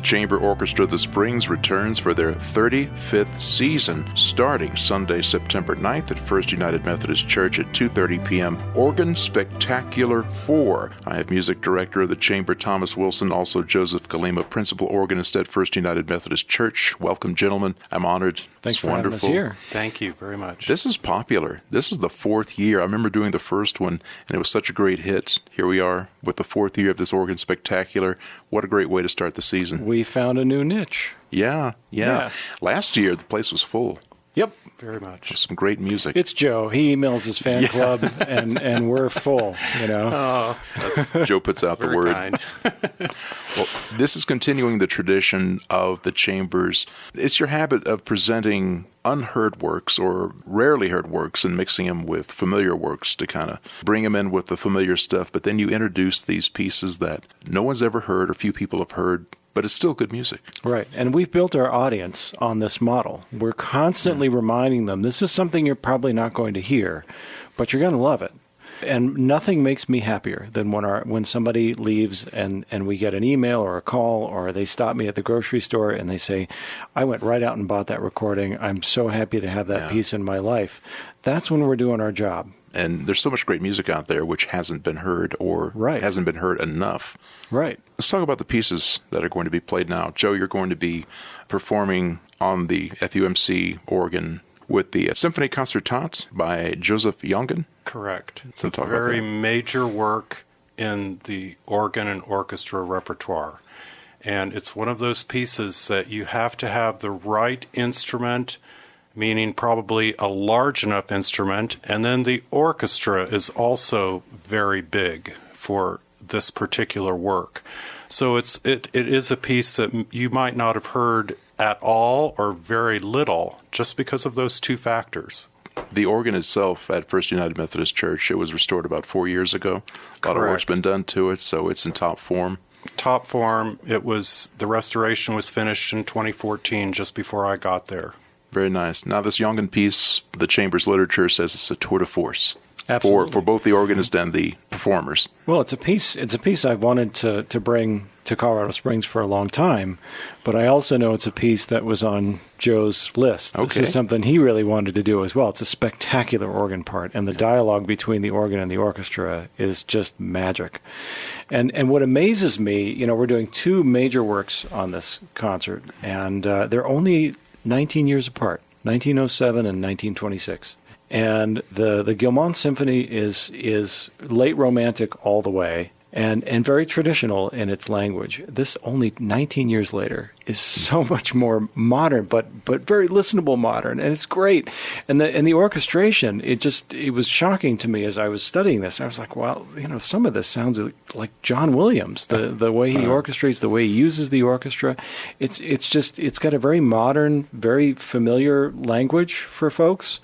The Chamber Orchestra of the Springs returns for their 35th season, starting Sunday, September 9th at First United Methodist Church at 2:30 p.m. Organ Spectacular 4. I have music director of the Chamber, Thomas Wilson, also Joseph Galema, principal organist at First United Methodist Church. Welcome, gentlemen. I'm honored. Thanks for having us here. Thank you very much. This is popular. This is the fourth year. I remember doing the first one, and it was such a great hit. Here we are with the fourth year of this Organ Spectacular. What a great way to start the season. We found a new niche. Yeah. Last year, the place was full. Yep. Very much. Some great music. It's Joe. He emails his fan club, and we're full, you know. Oh, Joe puts out the word. kind. Well, this is continuing the tradition of the Chambers. It's your habit of presenting unheard works or rarely heard works and mixing them with familiar works to kind of bring them in with the familiar stuff, but then you introduce these pieces that no one's ever heard or few people have heard, but it's still good music. Right. And we've built our audience on this model. We're constantly reminding them, this is something you're probably not going to hear, but you're going to love it. And nothing makes me happier than when somebody leaves and we get an email or a call, or they stop me at the grocery store and they say, I went right out and bought that recording. I'm so happy to have that piece in my life. That's when we're doing our job. And there's so much great music out there which hasn't been heard or hasn't been heard enough. Right. Let's talk about the pieces that are going to be played now. Joe, you're going to be performing on the FUMC organ with the Symphony Concertant by Joseph Jongen. Correct. It's a very major work in the organ and orchestra repertoire. And it's one of those pieces that you have to have the right instrument, meaning probably a large enough instrument, and then the orchestra is also very big for this particular work. So it is a piece that you might not have heard at all or very little just because of those two factors. The organ itself at First United Methodist Church, it was restored about 4 years ago. A lot of work's been done to it, so it's in top form. Top form. The restoration was finished in 2014, just before I got there. Very nice. Now, this Jongen piece, the Chamber's literature says it's a tour de force. Absolutely. For both the organist and the performers. Well, it's a piece I've wanted to bring to Colorado Springs for a long time, but I also know it's a piece that was on Joe's list. Okay. This is something he really wanted to do as well. It's a spectacular organ part, and the dialogue between the organ and the orchestra is just magic. And what amazes me, we're doing two major works on this concert, and they're only 19 years apart, 1907 and 1926. And the Guillemot Symphony is late Romantic all the way, and very traditional in its language. This, only 19 years later, is so much more modern, but very listenable modern, and it's great. And the orchestration, it was shocking to me as I was studying this. I was like, well, some of this sounds like John Williams. The way he orchestrates, the way he uses the orchestra, it's got a very modern, very familiar language for folks.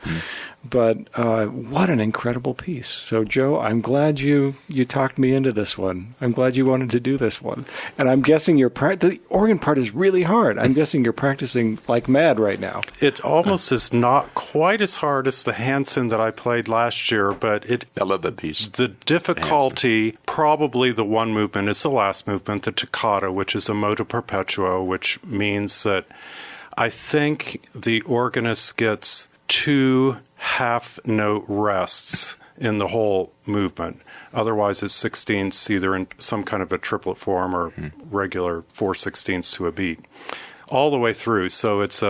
But what an incredible piece. So, Joe, I'm glad you talked me into this one. I'm glad you wanted to do this one. And I'm guessing the organ part is really hard. I'm guessing you're practicing like mad right now. It almost is not quite as hard as the Hanson that I played last year, but I love that piece. The difficulty, probably the one movement is the last movement, the toccata, which is a moto perpetuo, which means that I think the organist gets 2 half-note rests in the whole movement. Otherwise, it's 16ths, either in some kind of a triplet form or regular 4/16ths to a beat, all the way through. So it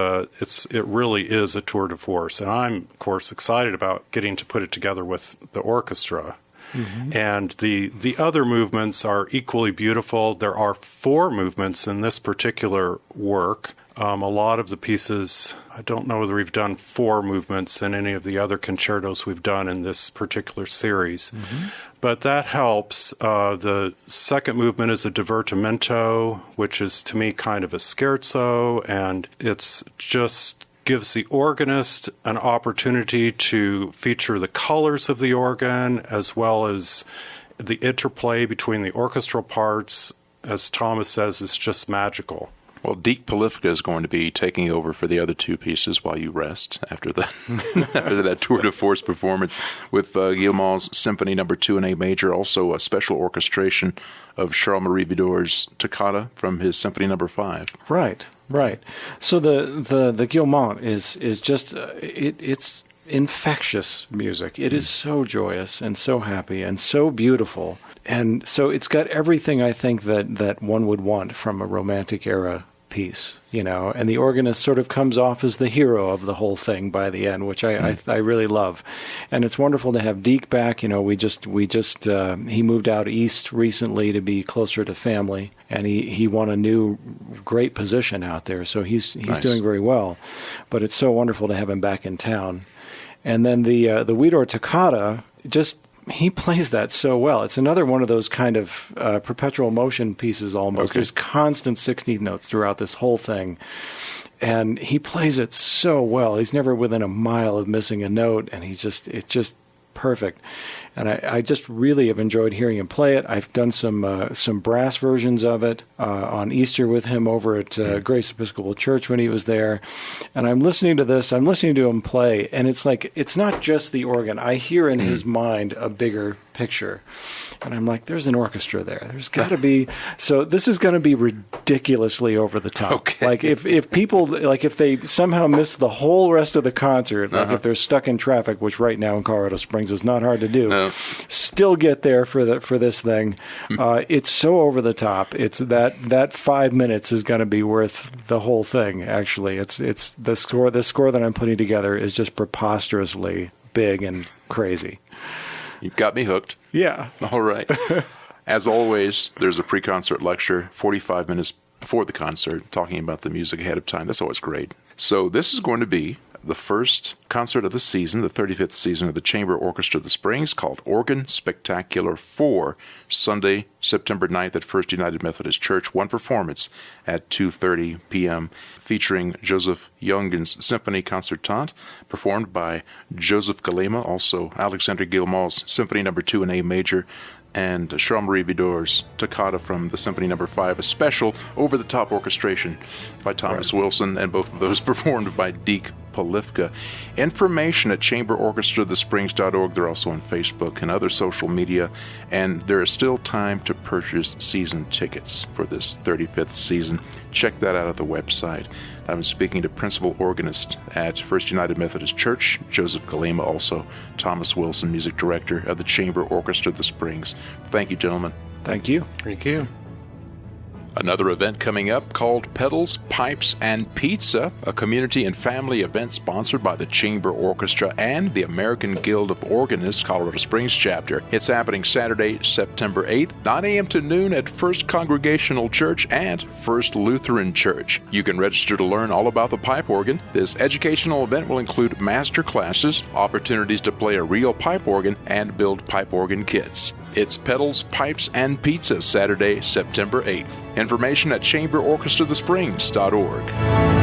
really is a tour de force, and I'm of course excited about getting to put it together with the orchestra. Mm-hmm. And the other movements are equally beautiful. There are 4 movements in this particular work. A lot of the pieces, I don't know whether we've done 4 movements in any of the other concertos we've done in this particular series. Mm-hmm. But that helps. The second movement is a divertimento, which is to me kind of a scherzo, and it's just gives the organist an opportunity to feature the colors of the organ as well as the interplay between the orchestral parts. As Thomas says, is just magical. Well, Deke Polifka is going to be taking over for the other two pieces while you rest after after that tour de force performance with Guillemot's Symphony No. 2 in A major, also a special orchestration of Charles-Marie Widor's Toccata from his Symphony No. 5. Right. So the Guillemot is just it's infectious music. It is so joyous and so happy and so beautiful. And so it's got everything I think that one would want from a Romantic era piece, and the organist sort of comes off as the hero of the whole thing by the end, which I really love. And it's wonderful to have Deke back. He moved out east recently to be closer to family, and he won a new great position out there. So he's Nice. doing very well. But it's so wonderful to have him back in town. And then the Widor Toccata, he plays that so well. It's another one of those kind of perpetual motion pieces almost. Okay. There's constant 16th notes throughout this whole thing. And he plays it so well. He's never within a mile of missing a note, and it's just perfect. And I just really have enjoyed hearing him play it. I've done some brass versions of it on Easter with him over at Grace Episcopal Church when he was there. And I'm listening to this. I'm listening to him play, and it's like it's not just the organ. I hear in his mind a bigger picture. And I'm like, there's an orchestra there. There's got to be. So this is going to be ridiculously over the top. Okay. Like if people, if they somehow miss the whole rest of the concert, like if they're stuck in traffic, which right now in Colorado Springs is not hard to do, still get there for this thing. It's so over the top. It's that 5 minutes is going to be worth the whole thing. Actually, it's the score. The score that I'm putting together is just preposterously big and crazy. You've got me hooked. Yeah. All right. As always, there's a pre-concert lecture 45 minutes before the concert talking about the music ahead of time. That's always great. So this is going to be the first concert of the season, the 35th season of the Chamber Orchestra of the Springs, called Organ Spectacular 4, Sunday, September 9th at First United Methodist Church. One performance at 2:30 p.m. featuring Joseph Jungen's Symphony Concertante, performed by Joseph Galema, also Alexander Guillemot's Symphony No. 2 in A major, and Charles-Marie Widor's Toccata from the Symphony No. 5, a special over-the-top orchestration by Thomas Wilson, and both of those performed by Deke Polifka. Information at chamberorchestrathesprings.org. They're also on Facebook and other social media, and there is still time to purchase season tickets for this 35th season. Check that out at the website. I'm speaking to principal organist at First United Methodist Church, Joseph Galema, also Thomas Wilson, music director of the Chamber Orchestra of the Springs. Thank you, gentlemen. Thank you. Thank you. Another event coming up called Pedals, Pipes, and Pizza, a community and family event sponsored by the Chamber Orchestra and the American Guild of Organists, Colorado Springs chapter. It's happening Saturday, September 8th, 9 a.m. to noon at First Congregational Church and First Lutheran Church. You can register to learn all about the pipe organ. This educational event will include master classes, opportunities to play a real pipe organ, and build pipe organ kits. It's Pedals, Pipes, and Pizza, Saturday, September 8th. Information at chamberorchestrathesprings.org.